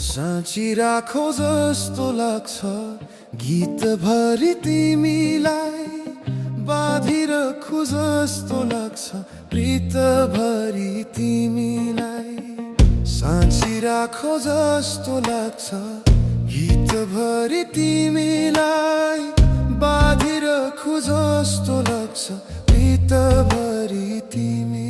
साँची राखो जस्तो लाग्छ गीतभरि तिमीलाई, बाँधिरखु जस्तो लाग्छ प्रीतभरि तिमीलाई। साँची राखो जस्तो लाग्छ गीतभरि तिमीलाई, बाँधिरखु जस्तो लाग्छ प्रीतभरि तिमी।